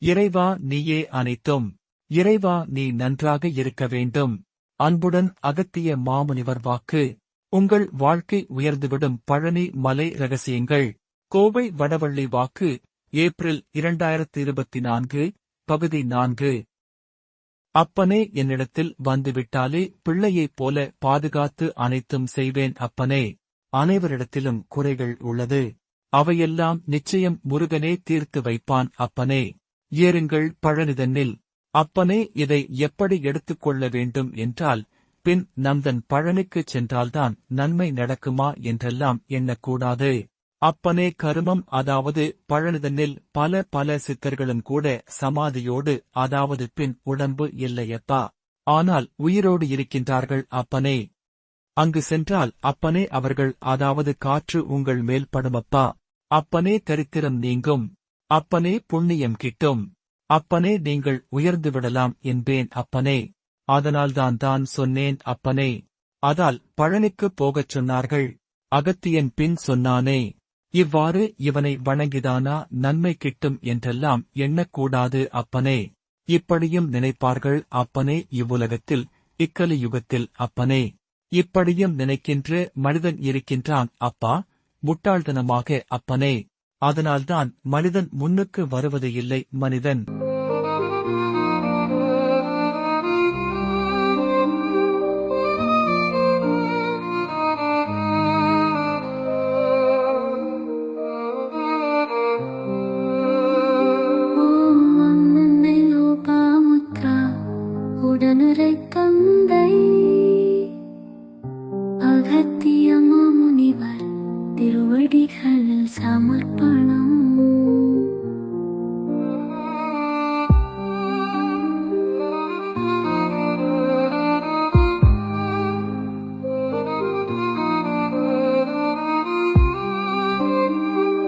இறைவா நீயே அனைத்தும். இறைவா நீ நன்றாக இருக்க வேண்டும். அன்புடன் அகத்திய மாமுனிவர் வாக்கு. உங்கள் வாழ்க்கை உயர்ந்துவிடும் பழனி மலை ரகசியங்கள். கோவை வடவள்ளி வாக்கு. ஏப்ரல் 2024. பகுதி 4. அப்பனே, என்னிடத்தில் வந்துவிட்டாலே பிள்ளையைப் போல பாதுகாத்து அனைத்தும் செய்வேன் அப்பனே. அனைவரிடத்திலும் குறைகள் உள்ளது. அவையெல்லாம் நிச்சயம் முருகனே தீர்த்து வைப்பான் அப்பனே. ஏறுங்கள் பழனிதன்னில். அப்பனே, இதை எப்படி எடுத்துக்கொள்ள வேண்டும் என்றால், பின் நம்தன் பழனிக்குச் சென்றால்தான் நன்மை நடக்குமா என்றெல்லாம் எண்ணக்கூடாது. அப்பனே, கருமம், அதாவது பழனிதன்னில் பல சித்தர்களும் கூட சமாதியோடு, அதாவது பின் உடம்பு இல்லையப்பா. ஆனால் உயிரோடு இருக்கின்றார்கள் அப்பனே. அங்கு சென்றால் அப்பனே அவர்கள், அதாவது காற்று உங்கள் மேல் படுமப்பா. அப்பனே, தரித்திரம் நீங்கும். அப்பனே, புண்ணியம் கிட்டும். அப்பனே, நீங்கள் உயர்ந்துவிடலாம் என்பேன் அப்பனே. அதனால்தான் சொன்னேன் அப்பனே. அதால் பழனிக்குப் போகச் சொன்னார்கள். அகத்தியன் பின் சொன்னானே, இவ்வாறு இவனை வணங்கிதானா நன்மை கிட்டும் என்றெல்லாம் எண்ணக்கூடாது அப்பனே. இப்படியும் நினைப்பார்கள் அப்பனே இவ்வுலகத்தில், இக்கலியுகத்தில் அப்பனே. இப்படியும் நினைக்கின்ற மனிதன் இருக்கின்றான் அப்பா, முட்டாள்தனமாக அப்பனே. அதனால்தான் மனிதன் முன்னுக்கு வருவது இல்லை மனிதன்.